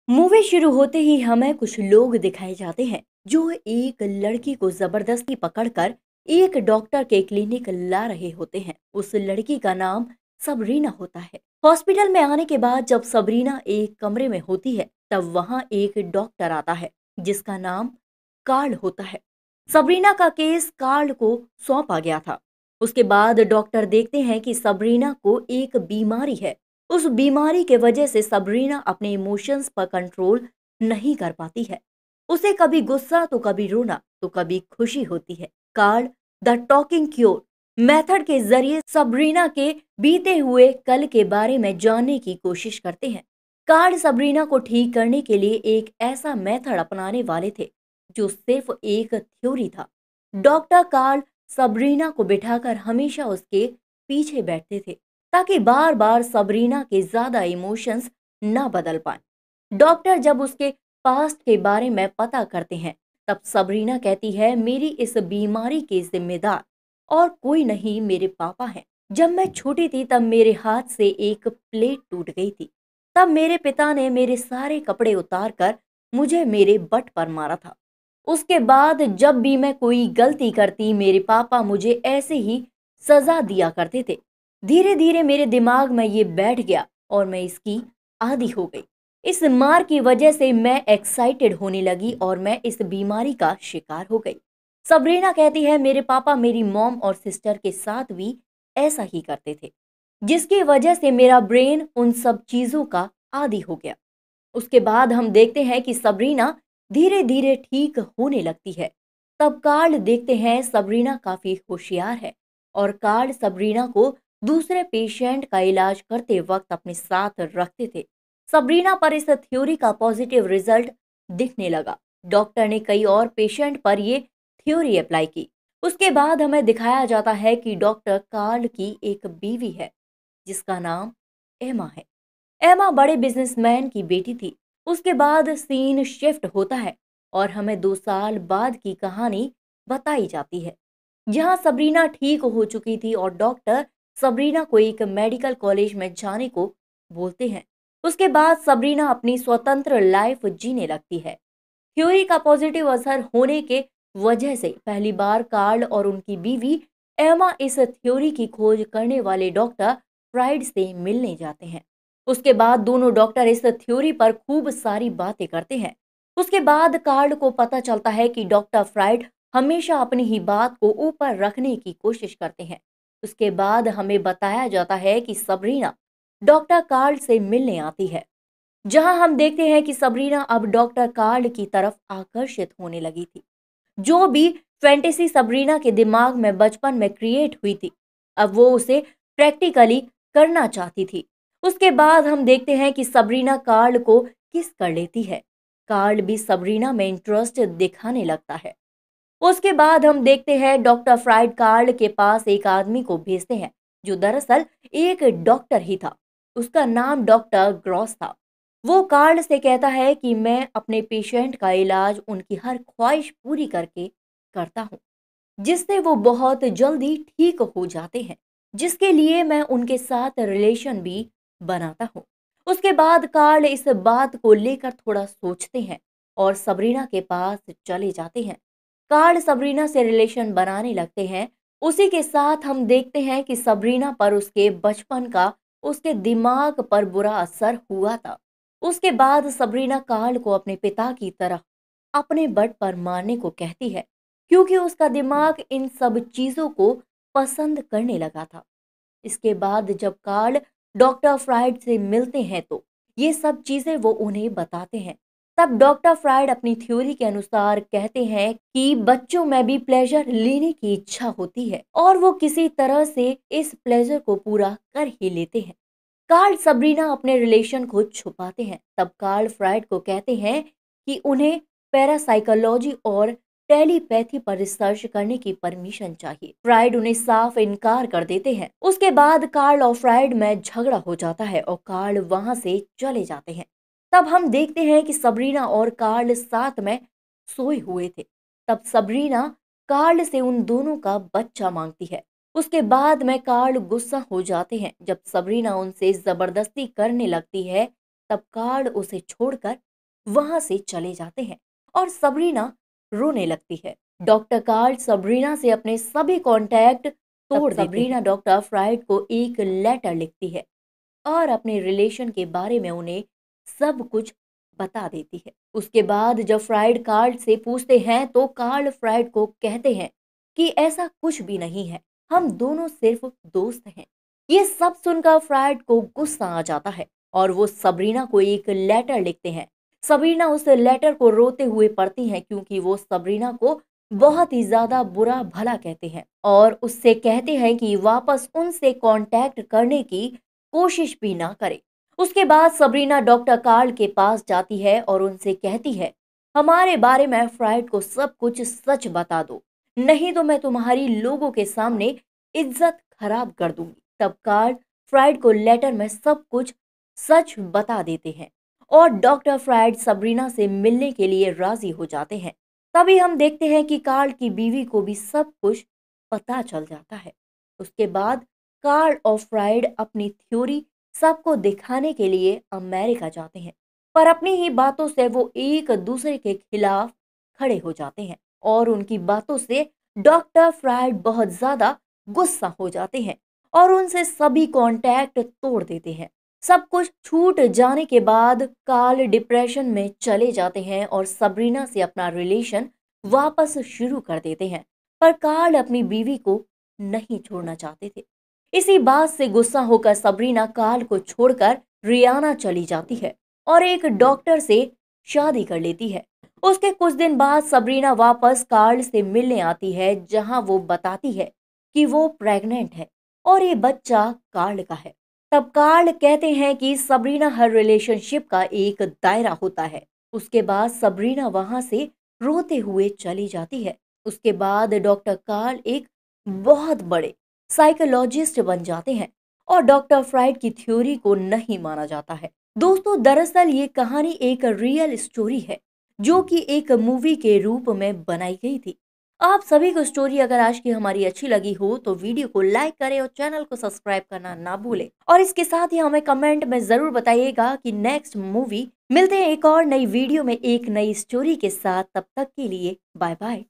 Movie शुरू होते ही हमें कुछ लोग दिखाए जाते हैं जो एक लड़की को जबरदस्ती पकड़कर एक डॉक्टर के क्लिनिक ला रहे होते हैं। उस लड़की का नाम सबरीना होता है। हॉस्पिटल में आने के बाद जब सबरीना एक कमरे में होती है तब वहां एक डॉक्टर आता है जिसका नाम कार्ल होता है। सबरीना का केस कार्ल को सौंपा गया था। उसके बाद डॉक्टर देखते हैं कि सबरीना को एक बीमारी है। उस बीमारी के वजह से सबरीना अपने इमोशंस पर कंट्रोल नहीं कर पाती है। उसे कभी गुस्सा तो कभी रोना तो कभी खुशी होती है। Carl the talking cure method के जरिए सबरीना के बीते हुए कल के बारे में जानने की कोशिश करते हैं। कार्ल सबरीना को ठीक करने के लिए एक ऐसा मेथड अपनाने वाले थे जो सिर्फ एक थ्योरी था। डॉक्टर कार्ल सबरीना को बिठाकर हमेशा उसके पीछे बैठते थे ताकि बार बार सबरीना के ज्यादा इमोशंस ना बदल पाए। डॉक्टर जब उसके पास्ट के बारे में पता करते हैं तब सबरीना कहती है, मेरी इस बीमारी के जिम्मेदार और कोई नहीं, मेरे पापा हैं। जब मैं छोटी थी तब मेरे हाथ से एक प्लेट टूट गई थी। तब मेरे पिता ने मेरे सारे कपड़े उतार कर मुझे मेरे बट पर मारा था। उसके बाद जब भी मैं कोई गलती करती मेरे पापा मुझे ऐसे ही सजा दिया करते थे। धीरे धीरे मेरे दिमाग में ये बैठ गया और मैं इसकी आदी हो गई। इस मार की वजह से मैं एक्साइटेड होने लगी और मैं इस बीमारी का शिकार हो गई। सबरीना कहती है, मेरे पापा मेरी मॉम और सिस्टर के साथ भी ऐसा ही करते थे जिसकी वजह से मेरा ब्रेन उन सब चीजों का आदी हो गया। उसके बाद हम देखते हैं कि सबरीना धीरे धीरे ठीक होने लगती है। तब कार्ल देखते हैं सबरीना काफी होशियार है और कार्ल सबरीना को दूसरे पेशेंट का इलाज करते वक्त अपने साथ रखते थे। सबरीना पर इस थ्योरी का पॉजिटिव रिजल्ट दिखने लगा। डॉक्टर ने कई और पेशेंट पर ये थ्योरी अप्लाई की। उसके बाद हमें दिखाया जाता है कि डॉक्टर कार्ल की एक बीवी है जिसका नाम एमा है। एमा बड़े बिजनेसमैन की बेटी थी। उसके बाद सीन शिफ्ट होता है और हमें 2 साल बाद की कहानी बताई जाती है जहां सबरीना ठीक हो चुकी थी और डॉक्टर सबरीना को एक मेडिकल कॉलेज में जाने को बोलते हैं। उसके बाद सबरीना अपनी स्वतंत्र लाइफ जीने लगती है। थ्योरी का पॉजिटिव असर होने के वजह से पहली बार कार्ल और उनकी बीवी एमा इस थ्योरी की खोज करने वाले डॉक्टर फ्राइड से मिलने जाते हैं। उसके बाद दोनों डॉक्टर इस थ्योरी पर खूब सारी बातें करते हैं। उसके बाद कार्ल को पता चलता है कि डॉक्टर फ्राइड हमेशा अपनी ही बात को ऊपर रखने की कोशिश करते हैं। उसके बाद हमें बताया जाता है कि सबरीना डॉक्टर कार्ल से मिलने आती है जहां हम देखते हैं कि सबरीना अब डॉक्टर कार्ल की तरफ आकर्षित होने लगी थी। जो भी फैंटेसी सबरीना के दिमाग में बचपन में क्रिएट हुई थी अब वो उसे प्रैक्टिकली करना चाहती थी। उसके बाद हम देखते हैं कि सबरीना कार्ल को किस कर लेती है। कार्ल भी सबरीना में इंटरेस्ट दिखाने लगता है। उसके बाद हम देखते हैं डॉक्टर फ्राइड कार्ल के पास एक आदमी को भेजते हैं जो दरअसल एक डॉक्टर ही था। उसका नाम डॉक्टर ग्रॉस था। वो कार्ल से कहता है कि मैं अपने पेशेंट का इलाज उनकी हर ख्वाहिश पूरी करके करता हूँ जिससे वो बहुत जल्दी ठीक हो जाते हैं, जिसके लिए मैं उनके साथ रिलेशन भी बनाता हूँ। उसके बाद कार्ल इस बात को लेकर थोड़ा सोचते हैं और सबरीना के पास चले जाते हैं। कार्ल सबरीना से रिलेशन बनाने लगते हैं। उसी के साथ हम देखते हैं कि सबरीना पर उसके बचपन का उसके दिमाग पर बुरा असर हुआ था। उसके बाद सबरीना कार्ल को अपने पिता की तरह अपने बट पर मारने को कहती है क्योंकि उसका दिमाग इन सब चीजों को पसंद करने लगा था। इसके बाद जब कार्ल डॉक्टर फ्राइड से मिलते हैं तो ये सब चीजें वो उन्हें बताते हैं। तब डॉक्टर फ्राइड अपनी थ्योरी के अनुसार कहते हैं कि बच्चों में भी प्लेजर लेने की इच्छा होती है और वो किसी तरह से इस प्लेजर को पूरा कर ही लेते हैं। कार्ल सबरीना अपने रिलेशन को छुपाते हैं। तब कार्ल फ्राइड को कहते हैं कि उन्हें पैरासाइकोलॉजी और टेलीपैथी पर रिसर्च करने की परमिशन चाहिए। फ्राइड उन्हें साफ इनकार कर देते हैं। उसके बाद कार्ल और फ्राइड में झगड़ा हो जाता है और कार्ल वहां से चले जाते हैं। तब हम देखते हैं कि सबरीना और कार्ल साथ में सोए हुए थे। तब सबरीना कार्ल से उन दोनों का बच्चा मांगती है। उसके बाद में कार्ल गुस्सा हो जाते हैं। जब सबरीना उनसे जबरदस्ती करने लगती है तब कार्ल उसे छोड़कर वहां से चले जाते हैं और सबरीना रोने लगती है। डॉक्टर कार्ल सबरीना से अपने सभी कॉन्टैक्ट तोड़ देते हैं। सबरीना डॉक्टर फ्राइड को एक लेटर लिखती है और अपने रिलेशन के बारे में उन्हें सब कुछ बता देती है। उसके बाद जब फ्राइड कार्ल से पूछते हैं तो कार्ल फ्राइड को कहते हैं कि ऐसा कुछ भी नहीं है, हम दोनों सिर्फ दोस्त हैं। ये सब सुनकर फ्राइड को गुस्सा आ जाता है और वो सबरीना को एक लेटर लिखते हैं। सबरीना उस लेटर को रोते हुए पढ़ती हैं क्योंकि वो सबरीना को बहुत ही ज्यादा बुरा भला कहते हैं और उससे कहते हैं कि वापस उनसे कांटेक्ट करने की कोशिश भी ना करे। उसके बाद सबरीना डॉक्टर कार्ल के पास जाती है और उनसे कहती है, हमारे बारे में फ्राइड को सब कुछ सच बता दो, नहीं तो मैं तुम्हारी लोगों के सामने इज्जत खराब कर दूंगी। तब कार्ल फ्राइड को लेटर में सब कुछ सच बता देते हैं और डॉक्टर फ्राइड सबरीना से मिलने के लिए राजी हो जाते हैं। तभी हम देखते हैं कि कार्ल की बीवी को भी सब कुछ पता चल जाता है। उसके बाद कार्ल और फ्राइड अपनी थ्योरी सबको दिखाने के लिए अमेरिका जाते हैं, पर अपनी ही बातों से वो एक दूसरे के खिलाफ खड़े हो जाते हैं और उनकी बातों से डॉक्टर फ्राइड बहुत ज्यादा गुस्सा हो जाते हैं और उनसे सभी कांटेक्ट तोड़ देते हैं। सब कुछ छूट जाने के बाद कार्ल डिप्रेशन में चले जाते हैं और सबरीना से अपना रिलेशन वापस शुरू कर देते हैं, पर कार्ल अपनी बीवी को नहीं छोड़ना चाहते थे। इसी बात से गुस्सा होकर सबरीना कार्ल को छोड़कर रियाना चली जाती है और एक डॉक्टर से शादी कर लेती है। उसके कुछ दिन बाद सबरीना वापस कार्ल से मिलने आती है, जहां वो बताती है कि वो प्रेग्नेंट है और ये बच्चा कार्ल का है। तब कार्ल कहते हैं कि सबरीना हर रिलेशनशिप का एक दायरा होता है। उसके बाद सबरीना वहां से रोते हुए चली जाती है। उसके बाद डॉक्टर कार्ल एक बहुत बड़े साइकोलॉजिस्ट बन जाते हैं और डॉक्टर फ्राइड की थ्योरी को नहीं माना जाता है। दोस्तों, दरअसल ये कहानी एक रियल स्टोरी है जो कि एक मूवी के रूप में बनाई गई थी। आप सभी को स्टोरी अगर आज की हमारी अच्छी लगी हो तो वीडियो को लाइक करें और चैनल को सब्सक्राइब करना ना भूलें और इसके साथ ही हमें कमेंट में जरूर बताइएगा कि नेक्स्ट मूवी। मिलते हैं एक और नई वीडियो में एक नई स्टोरी के साथ, तब तक के लिए बाय बाय।